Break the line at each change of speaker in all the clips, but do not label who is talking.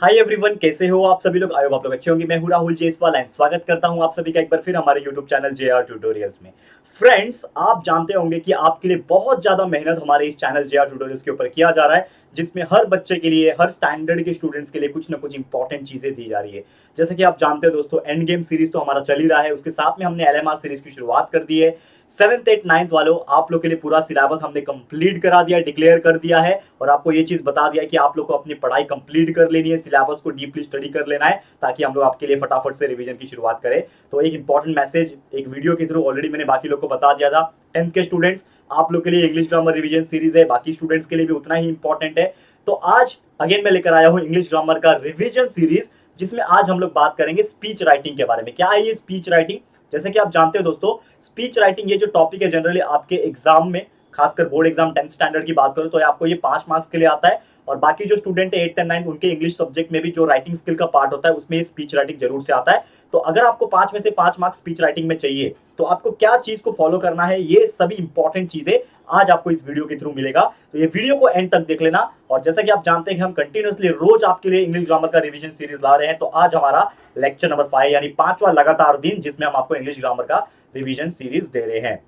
Hi everyone, कैसे हो आप सभी लोग। आई होप आप लोग अच्छे होंगे। मैं हूं राहुल जेसवाल एंड स्वागत करता हूं आप सभी का एक बार फिर हमारे यूट्यूब चैनल जेआर ट्यूटोरियल्स में। फ्रेंड्स, आप जानते होंगे कि आपके लिए बहुत ज्यादा मेहनत हमारे इस चैनल जेआर ट्यूटोरियल्स के ऊपर किया जा रहा है, जिसमें हर बच्चे के लिए, हर स्टैंडर्ड के स्टूडेंट्स के लिए कुछ ना कुछ इंपॉर्टेंट चीजें दी जा रही है। जैसे कि आप जानते हो दोस्तों, एंड गेम सीरीज तो हमारा चल ही रहा है, उसके साथ में हमने एलएमआर सीरीज की शुरुआत कर दी है। 7th 8th 9th वालों, आप लोग के लिए पूरा सिलेबस हमने कंप्लीट करा दिया, डिक्लेयर कर दिया है और आपको ये चीज बता दिया कि आप लोग को अपनी पढ़ाई कंप्लीट कर लेनी है, सिलेबस को डीपली स्टडी कर लेना है ताकि हम लोग आपके लिए फटाफट से रिवीजन की शुरुआत करें। तो एक इंपॉर्टेंट मैसेज एक वीडियो के थ्रू ऑलरेडी मैंने बाकी लोग को बता दिया था। 10th के स्टूडेंट्स, आप लोग के लिए इंग्लिश ग्रामर रिवीजन सीरीज है, बाकी स्टूडेंट्स के लिए भी उतना ही इंपॉर्टेंट है। तो आज अगेन मैं लेकर आया हूं इंग्लिश ग्रामर का रिवीजन सीरीज, जिसमें आज हम लोग बात करेंगे स्पीच राइटिंग के बारे में। क्या है ये स्पीच राइटिंग? जैसे कि आप जानते हो दोस्तों, स्पीच राइटिंग ये जो टॉपिक है जनरली आपके एग्जाम में, खासकर बोर्ड एग्जाम 10th स्टैंडर्ड की बात करो तो आपको ये 5 मार्क्स के लिए आता है। और बाकी जो स्टूडेंट है 8th एंड 9th, उनके इंग्लिश सब्जेक्ट में भी जो राइटिंग स्किल का पार्ट होता है उसमें स्पीच राइटिंग जरूर से आता है। तो अगर आपको 5 में से 5 मार्क्स स्पीच राइटिंग में चाहिए तो आपको क्या चीज को फॉलो करना है, ये सभी इंपॉर्टेंट चीजें आज आपको इस वीडियो के थ्रू मिलेगा। तो ये वीडियो को एंड तक देख लेना। और जैसा कि आप जानते हैं कि हम कंटिन्यूअसली रोज आपके लिए इंग्लिश ग्रामर का रिवीजन सीरीज ला रहे हैं, तो आज हमारा लेक्चर नंबर 5 यानी 5वां लगातार दिन जिसमें हम आपको इंग्लिश ग्रामर का रिवीजन सीरीज दे रहे हैं।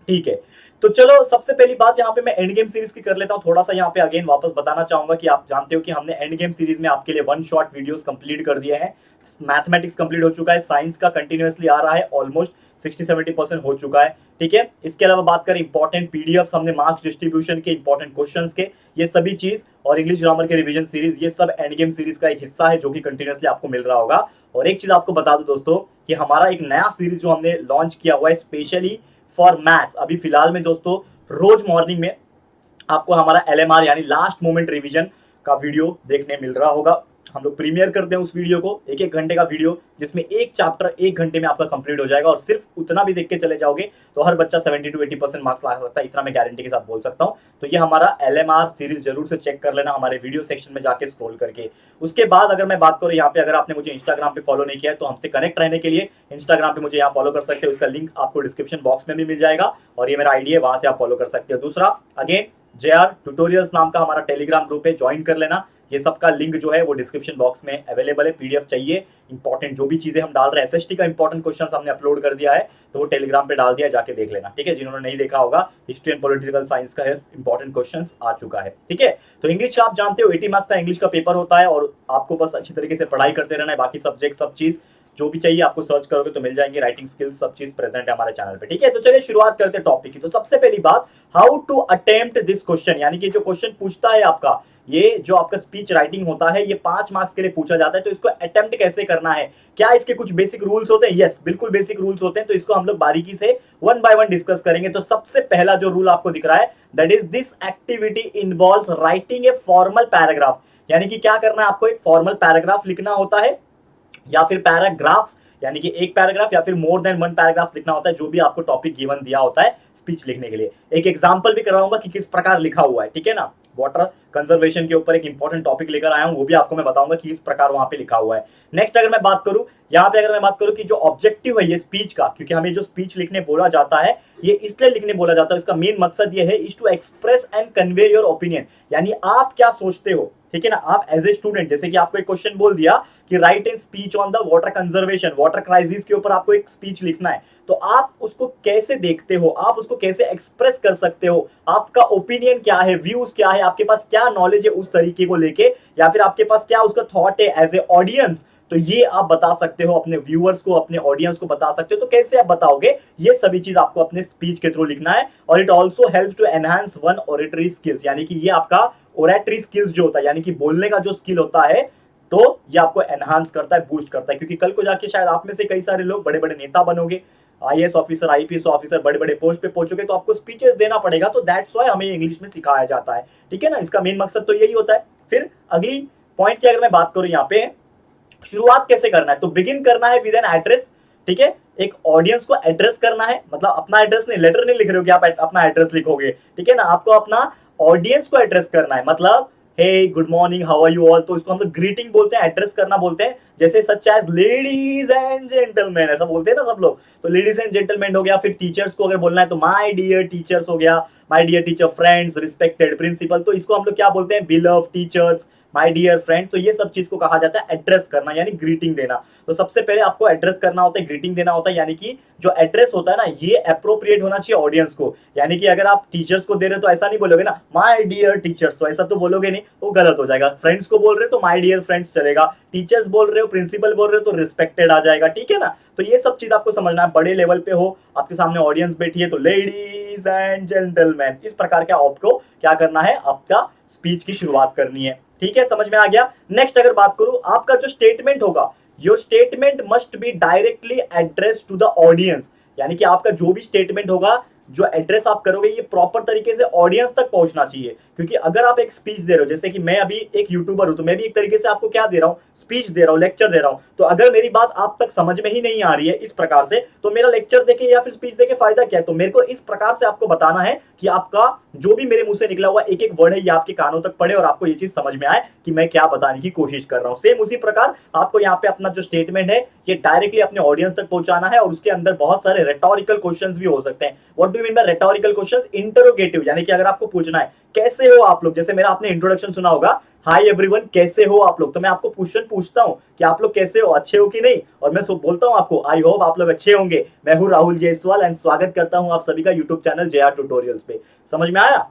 ठीक है, तो चलो सबसे पहली बात यहाँ पे मैं एंड गेम सीरीज की कर लेता हूँ। थोड़ा सा यहाँ पे अगेन वापस बताना चाहूंगा कि आप जानते हो कि हमने एंड गेम सीरीज में आपके लिए 1 शॉट वीडियोस कंप्लीट कर दिए हैं। मैथमेटिक्स कंप्लीट हो चुका है, साइंस का कंटिन्यूअसली आ रहा है, ऑलमोस्ट 60-70% हो चुका है। ठीक है, इसके अलावा बात करें इंपॉर्टेंट पीडीएफ हमने मार्क्स डिस्ट्रीब्यूशन के, इंपॉर्टेंट क्वेश्चंस के, ये सभी चीज और इंग्लिश ग्रामर के रिवीजन सीरीज, ये सब एंड गेम सीरीज का एक हिस्सा है जो कि कंटिन्यूअसली आपको मिल रहा होगा। और एक चीज आपको बता दूं दोस्तों कि हमारा एक नया सीरीज जो हमने लॉन्च किया हुआ है स्पेशली फॉर मैथ्स, अभी फिलहाल में दोस्तों रोज मॉर्निंग में आपको हमारा एलएमआर यानी लास्ट मोमेंट रिवीजन का वीडियो देखने मिल रहा होगा। हम लोग प्रीमियर करते हैं उस वीडियो को, 1-1 घंटे का वीडियो, जिसमें एक चैप्टर 1 घंटे में आपका कंप्लीट हो जाएगा। और सिर्फ उतना भी देख के चले जाओगे तो हर बच्चा 70-80% मार्क्स ला सकता है, इतना मैं गारंटी के साथ बोल सकता हूं। तो ये हमारा एलएमआर सीरीज जरूर से चेक कर लेना हमारे वीडियो सेक्शन में जाके स्क्रॉल करके। उसके बाद अगर मैं बात करूं यहाँ पे, अगर आपने मुझे इंस्टाग्राम पे फॉलो नहीं किया है तो हमसे कनेक्ट रहने के लिए इंस्टाग्राम पे मुझे यहाँ फॉलो कर सकते हो, उसका लिंक आपको डिस्क्रिप्शन बॉक्स में भी मिल जाएगा और ये मेरा आईडी है, वहां से आप फॉलो कर सकते हो। दूसरा अगेन जेआर ट्यूटोरियल्स नाम का हमारा टेलीग्राम ग्रुप है, ज्वाइन कर लेना। ये सबका लिंक जो है वो डिस्क्रिप्शन बॉक्स में अवेलेबल है। पीडीएफ चाहिए, इंपॉर्टेंट जो भी चीजें हम डाल रहे हैं, एसएसटी का इंपॉर्टेंट क्वेश्चन हमने अपलोड कर दिया है तो वो टेलीग्राम पे डाल दिया, जाके देख लेना। ठीक है, जिन्होंने नहीं देखा होगा, हिस्ट्री एंड पॉलिटिकल साइंस का इंपॉर्टेंट क्वेश्चन आ चुका है। ठीक है, तो इंग्लिश आप जानते हो 80 मार्क्स का इंग्लिश का पेपर होता है और आपको बस अच्छी तरीके से पढ़ाई करते रहना है। बाकी सब्जेक्ट सब चीज जो भी चाहिए आपको सर्च करोगे तो मिल जाएंगे, राइटिंग स्किल्स सब चीज प्रेजेंट है हमारे चैनल पे। ठीक है, तो चलिए शुरुआत करते हैं टॉपिक की। तो सबसे पहली बात, how to attempt this question, यानी कि जो क्वेश्चन पूछता है आपका, ये जो आपका स्पीच राइटिंग होता है ये 5 मार्क्स के लिए पूछा जाता है। तो इसको अटेम्प्ट कैसे करना है, क्या इसके कुछ बेसिक रूल्स होते हैं? यस, बिल्कुल बेसिक रूल्स होते हैं। तो इसको हम लोग बारीकी से 1 बाय 1 डिस्कस करेंगे। तो सबसे पहला जो रूल आपको दिख रहा है, that is this activity involves writing a formal paragraph, यानी कि क्या करना है, आपको एक फॉर्मल पैराग्राफ लिखना होता है या फिर पैराग्राफ्स, यानी कि एक पैराग्राफ या फिर मोर देन 1 पैराग्राफ लिखना होता है, जो भी आपको टॉपिक गिवन दिया होता है स्पीच लिखने के लिए। एक एग्जांपल भी कराऊंगा कि किस प्रकार लिखा हुआ है। ठीक है ना, वाटर कंजर्वेशन के ऊपर एक इंपॉर्टेंट टॉपिक लेकर आया हूं, वो भी आपको मैं बताऊंगा कि इस प्रकार वहां पे लिखा हुआ है। नेक्स्ट अगर मैं बात करूं यहाँ पे, अगर मैं बात करूं कि जो ऑब्जेक्टिव है ये स्पीच का, क्योंकि हमें जो स्पीच लिखने बोला जाता है ये इसलिए लिखने बोला जाता है, इसका मेन मकसद ये है is to express and convey your opinion, यानी आप क्या सोचते हो। ठीक है ना, आप एज ए स्टूडेंट, जैसे कि आपको एक क्वेश्चन बोल दिया कि write an speech on the water conservation, water crisis के ऊपर आपको एक स्पीच लिखना है, तो आप उसको कैसे देखते हो, आप उसको कैसे एक्सप्रेस कर सकते हो, आपका ओपिनियन क्या है, व्यूज क्या है, आपके पास क्या नॉलेज है उस तरीके को लेके, या फिर आपके पास क्या उसका थॉट है एज ए ऑडियंस, तो ये आप बता सकते हो अपने व्यूअर्स को, अपने ऑडियंस को बता सकते हो। तो कैसे आप बताओगे, ये सभी चीज आपको अपने स्पीच के थ्रू लिखना है। और it also help to enhance one oratory skills, यानी कि ये आपका ओरेटरी स्किल्स जो होता है, यानी कि बोलने का जो स्किल होता है, तो ये आपको एनहांस करता है, बूस्ट करता है। क्योंकि कल को जाके शायद आप में से कई सारे लोग बड़े बड़े नेता बनोगे, आईएएस ऑफिसर, आईपीएस ऑफिसर, बड़े बड़े पोस्ट पे पहुंचोगे, तो आपको स्पीचेस देना पड़ेगा। तो दैट्स व्हाई हमें इंग्लिश में सिखाया जाता है। ठीक है ना, इसका मेन मकसद तो यही होता है। फिर अगली पॉइंट की अगर मैं बात करूं, यहाँ पे शुरुआत कैसे करना है, तो बिगिन करना है विद एन एड्रेस। ठीक है, एक ऑडियंस को एड्रेस करना है, मतलब अपना एड्रेस नहीं, लेटर नहीं लिख रहे हो कि आप अपना एड्रेस लिखोगे। ठीक है ना, आपको अपना ऑडियंस को एड्रेस करना है, मतलब hey good morning, how are you all, तो इसको हम लोग ग्रीटिंग बोलते हैं, एड्रेस करना बोलते हैं। जैसे such as ladies and gentleman, ऐसा बोलते हैं ना सब लोग, तो लेडीज एंड जेंटलमैन हो गया। फिर टीचर्स को अगर बोलना है तो माय डियर टीचर्स हो गया, my dear teacher friends, respected principal, तो इसको हम लोग क्या बोलते हैं, beloved teachers, my dear friend, तो ये सब चीज को कहा जाता है एड्रेस करना, यानी ग्रीटिंग देना। तो सबसे पहले आपको एड्रेस करना होता है, ग्रीटिंग देना होता है, यानी कि जो एड्रेस होता है ना, ये अप्रोप्रिएट होना चाहिए ऑडियंस को। यानी कि अगर आप टीचर्स को दे रहे हो तो ऐसा नहीं बोलोगे ना माय डियर टीचर्स, तो ऐसा तो बोलोगे नहीं, वो गलत हो जाएगा। फ्रेंड्स को बोल रहे हो तो माय डियर फ्रेंड्स चलेगा, टीचर्स बोल रहे हो, प्रिंसिपल बोल रहे हो तो रिस्पेक्टेड आ जाएगा, ठीक है ना। तो ये सब चीज आपको समझना है। बड़े लेवल पे हो, आपके सामने ऑडियंस बैठी है, तो लेडीज एंड जेंटलमैन, इस प्रकार के आपको क्या करना है, आपका स्पीच की शुरुआत करनी है, ठीक है, समझ में आ गया। नेक्स्ट अगर बात करूं, आपका जो स्टेटमेंट होगा, your statement must be directly address to the audience, यानी कि आपका जो भी स्टेटमेंट होगा, जो एड्रेस आप करोगे, ये प्रॉपर तरीके से ऑडियंस तक पहुंचना चाहिए। क्योंकि अगर आप एक स्पीच दे रहे हो, जैसे कि मैं अभी एक यूट्यूबर हूं, तो मैं भी एक तरीके से आपको क्या दे रहा हूं, स्पीच दे रहा हूं, लेक्चर दे रहा हूं। तो अगर मेरी बात आप तक समझ में ही नहीं आ रही है इस प्रकार से, तो मेरा लेक्चर देके या फिर स्पीच देके फायदा क्या है। तो मेरे को इस प्रकार से आपको बताना है कि आपका जो भी मेरे मुंह से निकला हुआ एक एक वर्ड है, ये आपके कानों तक पड़े और आपको ये चीज समझ में आए कि मैं क्या बताने की कोशिश कर रहा हूं। सेम उसी प्रकार आपको यहाँ पे अपना जो स्टेटमेंट है, ये डायरेक्टली अपने ऑडियंस तक पहुंचाना है। और उसके अंदर बहुत सारे रेटोरिकल क्वेश्चंस भी हो सकते हैं। What do you mean by rhetorical questions? Interrogative, यानी कि अगर आपको पूछना है कैसे हो आप लोग, जैसे मेरा आपने इंट्रोडक्शन सुना होगा, हाय एवरीवन, कैसे हो आप लोग, तो मैं आपको क्वेश्चन पूछता हूं कि आप लोग कैसे हो, अच्छे हो कि नहीं, और मैं बोलता हूं आपको आई होप आप लोग अच्छे होंगे। मैं हूं राहुल जायसवाल एंड स्वागत करता हूं आप सभी का यूट्यूब चैनल जेआर ट्यूटोरियल्स पे। समझ में आया?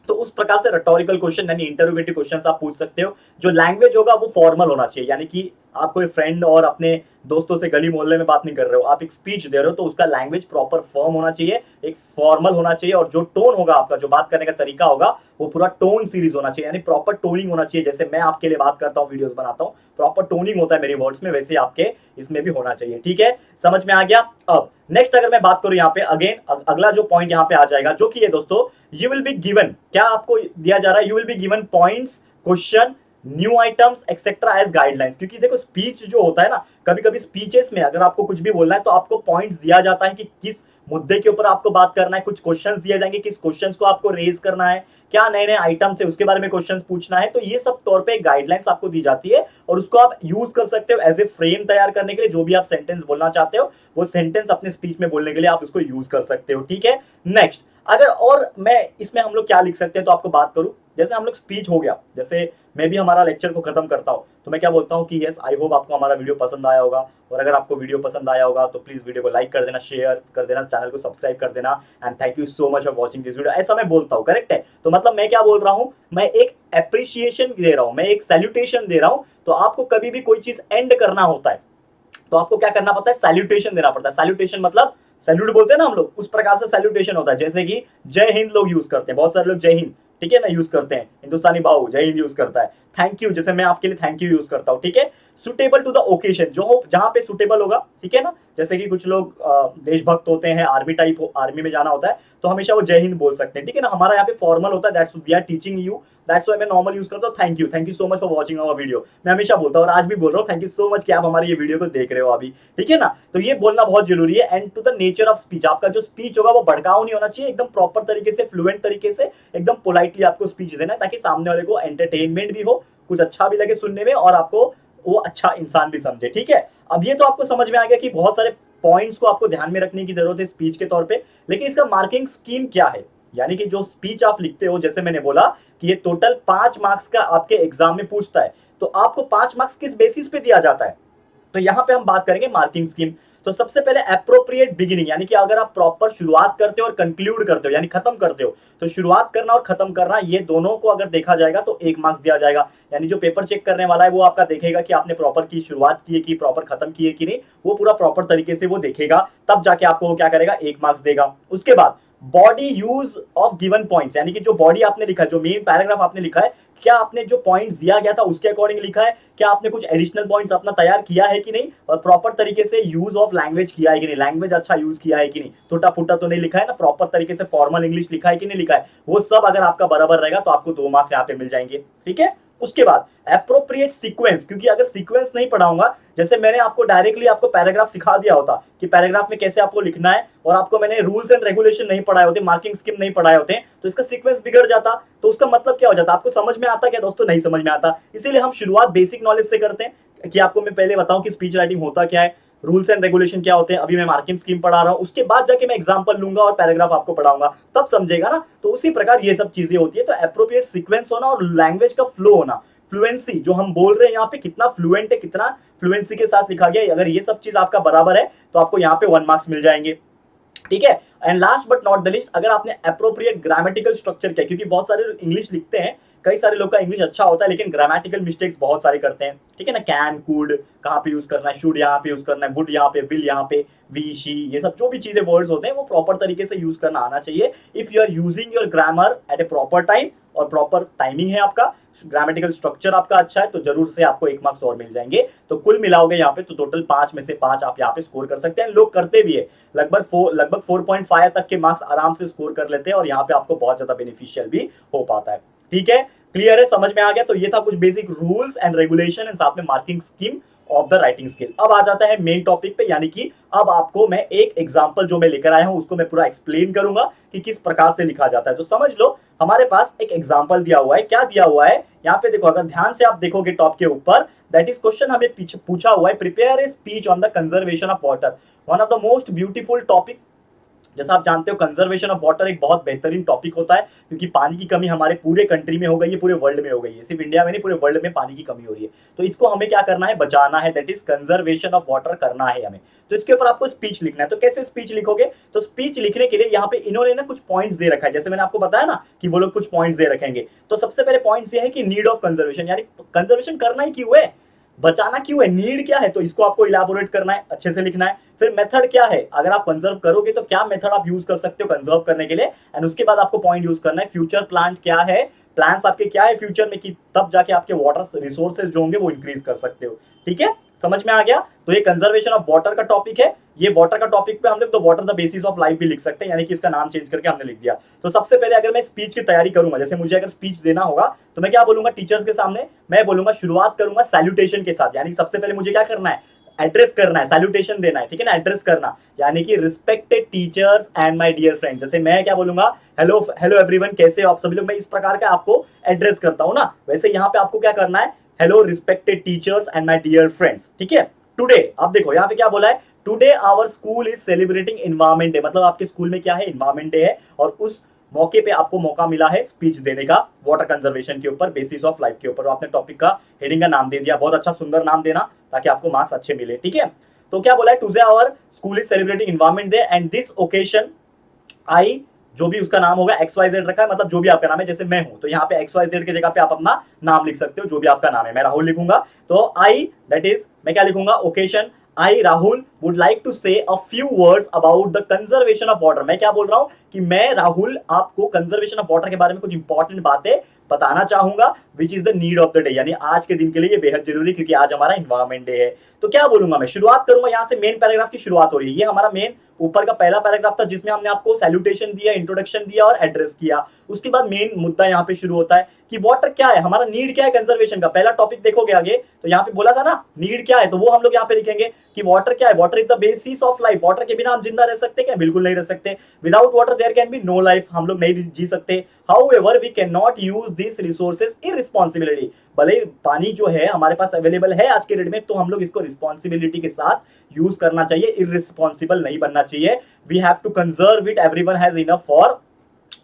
तो उस प्रकार से रेटोरिकल क्वेश्चन यानी इंटरोगेटिव क्वेश्चंस आप पूछ सकते हो। जो लैंग्वेज होगा वो फॉर्मल होना चाहिए, यानी कि आप कोई फ्रेंड और अपने दोस्तों से गली मोहल्ले में बात नहीं कर रहे हो, आप एक स्पीच दे रहे हो, तो उसका लैंग्वेज प्रॉपर फर्म होना चाहिए, एक फॉर्मल होना चाहिए। और जो टोन होगा आपका, जो बात करने का तरीका होगा, वो पूरा टोन सीरीज होना चाहिए, यानी प्रॉपर टोनिंग होना चाहिए। जैसे मैं आपके लिए बात करता हूँ, वीडियोस बनाता हूँ, प्रॉपर टोनिंग होता है मेरी वर्ड्स में, वैसे आपके इसमें भी होना चाहिए, ठीक है, समझ में आ गया। अब नेक्स्ट अगर मैं बात करूं यहाँ पे, अगेन अगला जो पॉइंट यहाँ पे आ जाएगा, जो कि है दोस्तों, यू विल बी गिवन, क्या आपको दिया जा रहा है, you will be given points, question, new items etcetera as guidelines. क्योंकि देखो स्पीच जो होता है ना, कभी कभी स्पीचेस में अगर आपको कुछ भी बोलना है तो आपको पॉइंट्स दिया जाता है कि किस मुद्दे के ऊपर आपको बात करना है, कुछ क्वेश्चंस दिए जाएंगे, किस क्वेश्चंस को आपको रेज करना है, क्या नए नए आइटम्स है उसके बारे में क्वेश्चंस पूछना है। तो ये सब तौर पे गाइडलाइंस आपको दी जाती है और उसको आप यूज कर सकते हो एज ए फ्रेम तैयार करने के लिए। जो भी आप सेंटेंस बोलना चाहते हो, वो सेंटेंस अपने स्पीच में बोलने के लिए आप उसको यूज कर सकते हो, ठीक है। नेक्स्ट अगर और मैं इसमें हम लोग क्या लिख सकते हैं, तो आपको बात करूं, जैसे हम लोग स्पीच हो गया, जैसे मैं भी हमारा लेक्चर को खत्म करता हूं, तो मैं क्या बोलता हूं कि यस आई होप आपको हमारा वीडियो पसंद आया होगा, और अगर आपको वीडियो पसंद आया होगा तो प्लीज वीडियो को लाइक कर देना, शेयर कर देना, चैनल को सब्सक्राइब कर देना, and thank you so much for watching this video. ऐसा मैं बोलता हूं, करेक्ट है। तो मतलब मैं क्या बोल रहा हूं, मैं एक एप्रिसिएशन दे रहा हूं, मैं एक सैल्यूटेशन दे रहा हूं। तो आपको कभी भी कोई चीज एंड करना होता है तो आपको क्या करना पड़ता है, सैल्यूटेशन देना पड़ता है। सैल्यूटेशन मतलब सैल्यूट बोलते हैं ना हम लोग, उस प्रकार से सैल्यूटेशन होता है। जैसे कि जय हिंद लोग यूज करते हैं, बहुत सारे लोग जय हिंद, ठीक है ना, यूज करते हैं। हिंदुस्तानी भाव जय हिंद यूज करता है। थैंक यू, जैसे मैं आपके लिए थैंक यू यूज करता हूँ, ठीक है। सुटेबल टू द ओकेजन, जो हो जहां पे सुटेबल होगा, ठीक है ना। जैसे कि कुछ लोग देशभक्त होते हैं, आर्मी टाइप, आर्मी में जाना होता है, तो हमेशा वो जय हिंद बोल सकते हैं, ठीक है ना। हमारा यहाँ पे फॉर्मल होता है, that's we are teaching you, that's why मैं नॉर्मल यूज करता हूँ thank you so much for watching our video. मैं हमेशा बोलता हूँ और आज भी बोल रहा हूँ, थैंक यू सो मच कि आप हमारी ये वीडियो को देख रहे हो अभी, ठीक है ना। तो ये बोलना बहुत जरूरी है। And to the nature of speech, आपका जो स्पीच होगा वो भड़काऊ नहीं होना चाहिए, एकदम प्रॉपर तरीके से, फ्लुएंट तरीके से, एकदम पोलाइटली आपको स्पीच देना है, ताकि सामने वाले को एंटरटेनमेंट भी हो, कुछ अच्छा भी लगे सुनने में, और आपको वो अच्छा इंसान भी समझे, ठीक है। अब ये तो आपको समझ में आ गया कि बहुत सारे पॉइंट्स को आपको ध्यान में रखने की जरूरत है स्पीच के तौर पे। लेकिन इसका मार्किंग स्कीम क्या है, यानी कि जो स्पीच आप लिखते हो, जैसे मैंने बोला कि ये टोटल 5 मार्क्स का आपके एग्जाम में पूछता है, तो आपको 5 मार्क्स किस बेसिस पे दिया जाता है, तो यहां पे हम बात करेंगे मार्किंग स्कीम। तो सबसे पहले एप्रोप्रिएट बिगिनिंग, यानी कि अगर आप प्रॉपर शुरुआत करते हो और कंक्लूड करते हो, यानी खत्म करते हो, तो शुरुआत करना और खत्म करना, ये दोनों को अगर देखा जाएगा तो 1 मार्क्स दिया जाएगा। यानी जो पेपर चेक करने वाला है वो आपका देखेगा कि आपने प्रॉपर की शुरुआत की है कि प्रॉपर खत्म की है कि नहीं, वो पूरा प्रॉपर तरीके से वो देखेगा, तब जाके आपको वो क्या करेगा, 1 मार्क्स देगा। उसके बाद body use of given points, यानी कि जो बॉडी आपने लिखा है, जो मेन पैराग्राफ आपने लिखा है, क्या आपने जो पॉइंट्स दिया गया था उसके अकॉर्डिंग लिखा है, क्या आपने कुछ एडिशनल पॉइंट्स अपना तैयार किया है कि नहीं, और प्रॉपर तरीके से यूज ऑफ लैंग्वेज किया है कि नहीं, लैंग्वेज अच्छा यूज किया है कि नहीं, टूटा फूटा तो नहीं लिखा है ना, प्रॉपर तरीके से फॉर्मल इंग्लिश लिखा है कि नहीं लिखा है, वो सब अगर आपका बराबर रहेगा तो आपको 2 मार्क्स यहाँ पे मिल जाएंगे, ठीक है। उसके बाद एप्रोप्रिएट सीक्वेंस, क्योंकि अगर सीक्वेंस नहीं पढ़ाऊंगा, जैसे मैंने आपको डायरेक्टली आपको पैराग्राफ सिखा दिया होता कि पैराग्राफ में कैसे आपको लिखना है, और आपको मैंने रूल्स एंड रेगुलेशन नहीं पढ़ाए होते, मार्किंग स्कीम नहीं पढ़ाए होते, तो इसका सीक्वेंस बिगड़ जाता। तो उसका मतलब क्या हो जाता, आपको समझ में आता क्या दोस्तों, नहीं समझ में आता। इसीलिए हम शुरुआत बेसिक नॉलेज से करते हैं कि आपको मैं पहले बताऊं कि स्पीच राइटिंग होता क्या है, रूल्स एंड रेगुलेशन क्या होते हैं। अभी मैं मार्किंग स्कीम पढ़ा रहा हूं, उसके बाद जाके मैं एग्जांपल लूंगा और पैराग्राफ आपको पढ़ाऊंगा, तब समझेगा ना। तो उसी प्रकार ये सब चीजें होती है। तो एप्रोप्रिएट सीक्वेंस होना और लैंग्वेज का फ्लो होना, फ्लुएंसी जो हम बोल रहे हैं यहाँ पे कितना फ्लुएंट है, कितना फ्लुएंसी के साथ लिखा गया है, अगर ये सब चीज आपका बराबर है तो आपको यहाँ पे 1 मार्क्स मिल जाएंगे। ठीक है। And last but not the list, अगर आपने अप्रोप्रिएट ग्रामेटिकल स्ट्रक्चर किया, क्योंकि बहुत सारे लोग इंग्लिश लिखते हैं, कई सारे लोग का इंग्लिश अच्छा होता है लेकिन ग्रामेटिकल मिस्टेक्स बहुत सारे करते हैं। ठीक है ना, कैन, कुड कहाँ पे यूज करना है, शुड यहाँ पे यूज करना है, वुड यहाँ पे, विल यहाँ पे, वी, शी, ये सब जो भी चीजें वर्ड्स होते हैं वो प्रॉपर तरीके से यूज करना आना चाहिए। If you are using your grammar at a proper time और प्रॉपर टाइमिंग है आपका, ग्रामेटिकल स्ट्रक्चर आपका अच्छा है, तो जरूर से आपको 1 मार्क्स और मिल जाएंगे। तो कुल मिलाओगे यहाँ पे तो टोटल 5 में से 5 आप यहाँ पे स्कोर कर सकते हैं। लोग करते भी है, लगभग 4.5 तक के मार्क्स आराम से स्कोर कर लेते हैं और यहाँ पे आपको बहुत ज्यादा बेनिफिशियल भी हो पाता है। ठीक है, क्लियर है, समझ में आ गया। तो ये था कुछ basic rules and regulation and साथ में marking scheme of the writing skill. अब आ जाता है मेन टॉपिक पे, यानी कि अब आपको मैं एक एग्जांपल जो मैं लेकर आया हूं उसको मैं पूरा एक्सप्लेन करूंगा कि किस प्रकार से लिखा जाता है। तो समझ लो, हमारे पास एक एग्जांपल दिया हुआ है। क्या दिया हुआ है यहाँ पे देखो, अगर ध्यान से आप देखोगे टॉप के ऊपर, दैट इज क्वेश्चन हमें पूछा हुआ है, prepare a speech on the conservation of water, one of the most beautiful topic. जैसा आप जानते हो कंजर्वेशन ऑफ वाटर एक बहुत बेहतरीन टॉपिक होता है, क्योंकि पानी की कमी हमारे पूरे कंट्री में हो गई है, पूरे वर्ल्ड में हो गई है, सिर्फ इंडिया में नहीं पूरे वर्ल्ड में पानी की कमी हो रही है। तो इसको हमें क्या करना है, बचाना है, that is conservation of water करना है हमें। तो इसके ऊपर आपको स्पीच लिखना है। तो कैसे स्पीच लिखोगे, तो स्पीच लिखने के लिए यहाँ पे इन्होंने ना कुछ पॉइंट्स दे रखा है, जैसे मैंने आपको बताया ना कि वो लोग कुछ पॉइंट्स दे रखेंगे। तो सबसे पहले पॉइंट्स ये है कि नीड ऑफ कंजर्वेशन, यानी कंजर्वेशन करना ही क्यों है, बचाना क्यों है, नीड क्या है, तो इसको आपको इलाबोरेट करना है, अच्छे से लिखना है। फिर मेथड क्या है, अगर आप कंजर्व करोगे तो क्या मेथड आप यूज कर सकते हो कंजर्व करने के लिए, एंड उसके बाद आपको पॉइंट यूज करना है। फ्यूचर प्लान क्या है, प्लान्स आपके क्या है फ्यूचर में, कि तब जाके आपके वाटर रिसोर्सेज जो होंगे वो इंक्रीज कर सकते हो। ठीक है, समझ में आ गया। तो ये कंजर्वेशन ऑफ वाटर का टॉपिक है। ये वाटर का टॉपिक पे हम लोग तो water the basis of life भी लिख सकते हैं, यानी कि इसका नाम चेंज करके हमने लिख दिया। तो सबसे पहले अगर मैं स्पीच की तैयारी करूंगा, जैसे मुझे अगर स्पीच देना होगा तो मैं क्या बोलूंगा टीचर्स के सामने, मैं बोलूंगा, शुरुआत करूंगा सैल्यूटेशन के साथ, यानी सबसे पहले मुझे क्या करना है, एड्रेस करना है, सैल्यूटेशन देना है। ठीक है ना, एड्रेस करना, यानी कि respected teachers and my dear friends. जैसे मैं क्या बोलूंगा, हेलो हेलो एवरीवन, कैसे हो आप सभी लोग, मैं इस प्रकार का आपको एड्रेस करता हूं ना, वैसे यहाँ पे आपको क्या करना है, hello respected teachers and my dear friends. ठीक है, टुडे, अब देखो यहाँ पे क्या बोला है, today our school is celebrating environment day, मतलब आपके स्कूल में क्या है, एनवायरमेंट डे है, और उस मौके पे आपको मौका मिला है स्पीच देने का वाटर कंजर्वेशन के ऊपर, बेसिस ऑफ लाइफ के ऊपर। तो आपने टॉपिक का हेडिंग का नाम दे दिया, बहुत अच्छा सुंदर नाम देना ताकि आपको मार्क्स अच्छे मिले। ठीक है, तो क्या बोला है, today our school is celebrating environment day and this occasion I, जो भी उसका नाम होगा XYZ रखा है, मतलब जो भी आपका नाम है, जैसे मैं हूं तो यहाँ पे XYZ की जगह पे आप अपना नाम लिख सकते हो, जो भी आपका नाम है। मैं राहुल लिखूंगा, तो आई, दैट इज मैं क्या लिखूंगा, occasion, I Rahul would like to say a few words about the conservation of water. मैं क्या बोल रहा हूं कि मैं राहुल आपको कंजर्वेशन ऑफ वाटर के बारे में कुछ इंपॉर्टेंट बातें बताना चाहूंगा, which is the need of the day, यानी आज के दिन के लिए ये बेहद जरूरी, क्योंकि आज हमारा एनवायरमेंट डे है। तो क्या बोलूंगा मैं, शुरुआत करूंगा, यहाँ से मेन पैराग्राफ की शुरुआत हो रही है। ये हमारा मेन ऊपर का पहला पैराग्राफ था जिसमें हमने आपको सैल्यूटेशन दिया, इंट्रोडक्शन दिया और एड्रेस किया। उसके बाद मेन मुद्दा यहाँ पे शुरू होता है कि वाटर क्या है, हमारा नीड क्या है कंजर्वेशन का। पहला टॉपिक देखोगे आगे तो यहाँ पे बोला था ना नीड क्या है, तो वो हम लोग यहाँ पे लिखेंगे कि वाटर क्या है, water is the basis of life. Water के बिना हम जिंदा रह सकते हैं क्या, बिल्कुल नहीं रह सकते। Without water there can be no life, हम लोग नहीं जी सकते। However we can not use this resources irresponsibility, भले पानी जो है हमारे पास अवेलेबल है आज के डेट में, तो हम लोग इसको रिस्पॉन्सिबिलिटी के साथ यूज करना चाहिए, इररिस्पांसिबल नहीं बनना चाहिए। We have to conserve it, everyone has enough for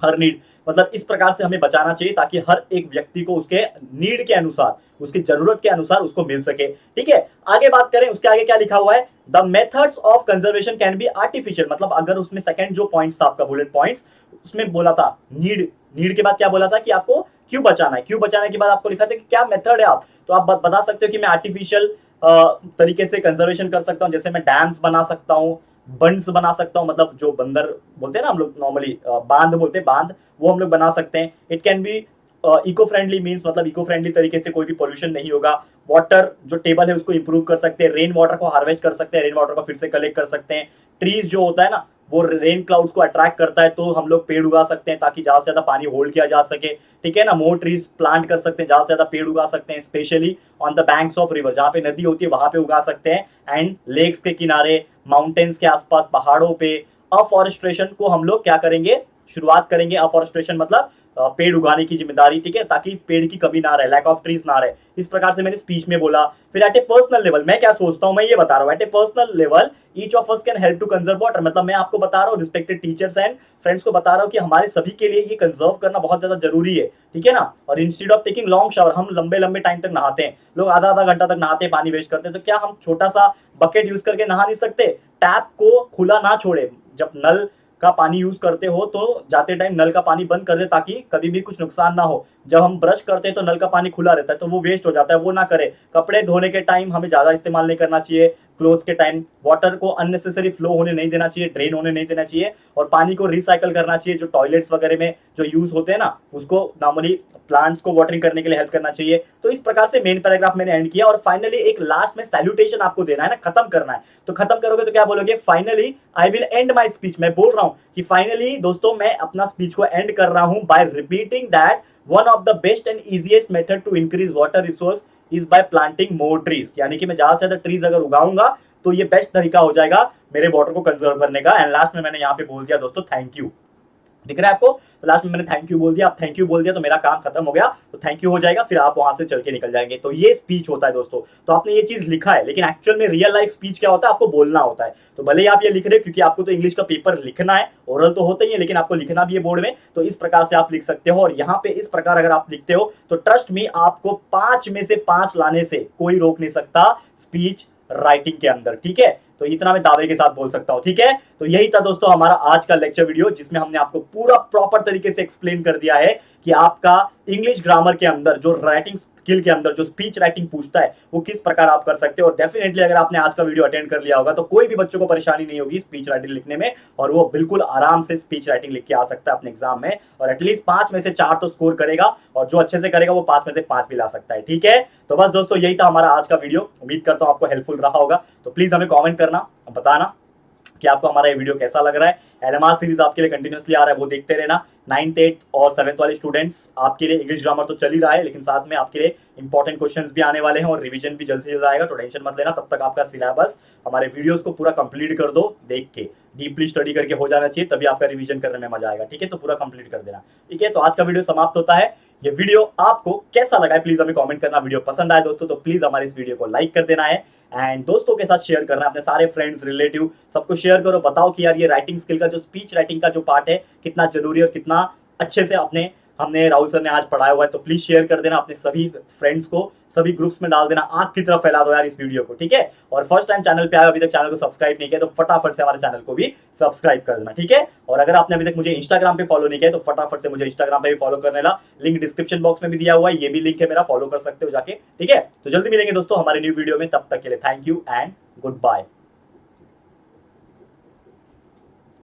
her need, मतलब इस प्रकार से हमें बचाना चाहिए ताकि हर एक व्यक्ति को उसके नीड के अनुसार, उसकी जरूरत के अनुसार उसको मिल सके। ठीक है, आगे बात करें, उसके आगे क्या लिखा हुआ है, the methods of conservation can be artificial, मतलब अगर उसमें सेकंड जो पॉइंट्स था आपका बुलेट पॉइंट्स, उसमें बोला था नीड, नीड के बाद क्या बोला था कि आपको क्यों बचाना है, क्यों बचाने के बाद आपको लिखा था कि क्या मेथड है आप, तो आप बता सकते हो कि मैं आर्टिफिशियल तरीके से कंजर्वेशन कर सकता हूं, जैसे मैं डैम्स बना सकता हूं, बंड्स बना सकता हूं, मतलब जो बंदर बोलते हैं ना हम लोग नॉर्मली, बांध बोलते हैं, बांध, वो हम लोग बना सकते हैं। It can be eco friendly means, मतलब इको फ्रेंडली तरीके से कोई भी पोल्यूशन नहीं होगा। वाटर जो टेबल है उसको इंप्रूव कर सकते हैं, रेन वाटर को हार्वेस्ट कर सकते हैं, रेन वाटर को फिर से कलेक्ट कर सकते हैं। ट्रीज जो होता है ना वो रेन क्लाउड्स को अट्रैक्ट करता है, तो हम लोग पेड़ उगा सकते हैं ताकि ज्यादा से ज्यादा पानी होल्ड किया जा सके। ठीक है ना, मोर ट्रीज प्लांट कर सकते हैं, ज्यादा से ज्यादा पेड़ उगा सकते हैं, specially on the banks of river, जहाँ पे नदी होती है वहां पे उगा सकते हैं, एंड लेक्स के किनारे, माउंटेन्स के आसपास, पहाड़ों पे। अफॉरेस्ट्रेशन को हम लोग क्या करेंगे, शुरुआत करेंगे। अफॉरेस्ट्रेशन मतलब पेड़ उगाने की जिम्मेदारी, ठीक है, ताकि पेड़ की कमी ना रहे, लैक ऑफ ट्रीज ना रहे। इस प्रकार से मैंने स्पीच में बोला। फिर एट ए पर्सनल लेवल मैं क्या सोचता हूं, मैं ये बता रहा हूं, at a personal level each of us can help to conserve water, मतलब मैं आपको बता रहा हूँ, रिस्पेक्टेड टीचर्स एंड फ्रेंड्स को बता रहा हूँ कि हमारे सभी के लिए ये कंजर्व करना बहुत ज्यादा जरूरी है, ठीक है ना। और instead of taking long shower, हम लंबे लंबे टाइम तक नहाते हैं, लोग आधा आधा घंटा तक नहाते हैं, पानी वेस्ट करते हैं, तो क्या हम छोटा सा बकेट यूज करके नहा नहीं सकते? टैप को खुला ना छोड़े, जब नल का पानी यूज करते हो तो जाते टाइम नल का पानी बंद कर दे, ताकि कभी भी कुछ नुकसान ना हो। जब हम ब्रश करते हैं तो नल का पानी खुला रहता है, तो वो वेस्ट हो जाता है, वो ना करे। कपड़े धोने के टाइम हमें ज्यादा इस्तेमाल नहीं करना चाहिए, क्लोथ के टाइम वाटर को अननेसेसरी फ्लो होने नहीं देना चाहिए, ड्रेन होने नहीं देना चाहिए, और पानी को रिसाइकल करना चाहिए। जो टॉयलेट्स वगैरह में जो यूज होते हैं ना, उसको नॉर्मली प्लांट्स को वाटरिंग करने के लिए हेल्प करना चाहिए। तो इस प्रकार से मेन पैराग्राफ मैंने एंड किया, और फाइनली एक लास्ट में सैल्यूटेशन आपको देना है ना, खत्म करना है। तो खत्म करोगे तो क्या बोलोगे? Finally I will and my speech. मैं बोल रहा हूं कि फाइनली दोस्तों मैं अपना स्पीच को एंड कर रहा हूं by repeating that one of the best and easiest method to increase water resource is by planting more trees. यानी कि मैं ज्यादा से ज्यादा ट्रीज अगर उगाऊंगा तो ये बेस्ट तरीका हो जाएगा मेरे वाटर को कंजर्व करने का। एंड लास्ट में मैंने यहाँ पे बोल दिया दोस्तों थैंक यू, दिख रहा है आपको? तो लास्ट में मैंने थैंक यू बोल दिया। आप थैंक यू बोल दिया तो मेरा काम खत्म हो गया, तो थैंक यू हो जाएगा, फिर आप वहां से चल के निकल जाएंगे। तो ये स्पीच होता है दोस्तों। तो आपने ये चीज लिखा है, लेकिन एक्चुअल में रियल लाइफ स्पीच क्या होता है? आपको बोलना होता है। तो भले ही आप ये लिख रहे हो, क्योंकि आपको तो इंग्लिश का पेपर लिखना है, ओरल तो होता ही है, लेकिन आपको लिखना भी है बोर्ड में, तो इस प्रकार से आप लिख सकते हो। और यहाँ पे इस प्रकार अगर आप लिखते हो तो ट्रस्ट मी, आपको 5 में से 5 लाने से कोई रोक नहीं सकता स्पीच राइटिंग के अंदर, ठीक है। तो इतना मैं दावे के साथ बोल सकता हूं, ठीक है। तो यही था दोस्तों हमारा आज का लेक्चर वीडियो, जिसमें हमने आपको पूरा प्रॉपर तरीके से एक्सप्लेन कर दिया है कि आपका इंग्लिश ग्रामर के अंदर जो राइटिंग स्किल के अंदर जो स्पीच राइटिंग पूछता है वो किस प्रकार आप कर सकते हो। और डेफिनेटली अगर आपने आज का वीडियो अटेंड कर लिया होगा तो कोई भी बच्चों को परेशानी नहीं होगी स्पीच राइटिंग लिखने में, और वो बिल्कुल आराम से स्पीच राइटिंग लिख के आ सकता है अपने एग्जाम में, और एटलीस्ट 5 में से 4 तो स्कोर करेगा, और जो अच्छे से करेगा वो 5 में से 5 भी ला सकता है, ठीक है। तो बस दोस्तों यही था हमारा आज का वीडियो, उम्मीद करता हूं आपको हेल्पफुल रहा होगा। तो प्लीज हमें कॉमेंट करना, बताना कि आपको हमारा ये वीडियो कैसा लग रहा है। एलएमआर सीरीज आपके लिए कंटिन्यूअसली आ रहा है, वो देखते रहना। 9th 8th और 7th वाले स्टूडेंट्स, आपके लिए इंग्लिश ग्रामर तो चल ही रहा है, लेकिन साथ में आपके लिए इंपॉर्टेंट क्वेश्चंस भी आने वाले हैं, और रिवीजन भी जल्द से जल्द आएगा, तो टेंशन मत लेना। तब तक आपका सिलेबस हमारे वीडियोस को पूरा कंप्लीट कर दो, देख के डीपली स्टडी करके हो जाना चाहिए, तभी आपका रिवीजन करने में मजा आएगा, ठीक है। तो पूरा कंप्लीट कर देना, ठीक है। तो आज का वीडियो समाप्त होता है। ये वीडियो आपको कैसा लगा है प्लीज हमें कमेंट करना। वीडियो पसंद आए दोस्तों तो प्लीज हमारे इस वीडियो को लाइक कर देना है, एंड दोस्तों के साथ शेयर करना है, अपने सारे फ्रेंड्स रिलेटिव सबको शेयर करो। बताओ कि यार ये राइटिंग स्किल का जो स्पीच राइटिंग का जो पार्ट है कितना जरूरी है और कितना अच्छे से हमने राहुल सर ने आज पढ़ाया हुआ है। तो प्लीज शेयर कर देना अपने सभी फ्रेंड्स को, सभी ग्रुप्स में डाल देना, आग की तरफ फैला दो यार इस वीडियो को, ठीक है। और फर्स्ट टाइम चैनल पे आए, अभी तक चैनल को सब्सक्राइब नहीं किया तो फटाफट से हमारे चैनल को भी सब्सक्राइब कर देना, ठीक है। और अगर आपने अभी तक मुझे इंस्टाग्राम पे फॉलो नहीं किया तो फटाफट से मुझे इंस्टाग्राम पे भी फॉलो करने ला, लिंक डिस्क्रिप्शन बॉक्स में भी दिया हुआ है, ये भी लिंक है मेरा, फॉलो कर सकते हो जाके, ठीक है। तो जल्दी मिलेंगे दोस्तों हमारे न्यू वीडियो में, तब तक के लिए thank you and good bye.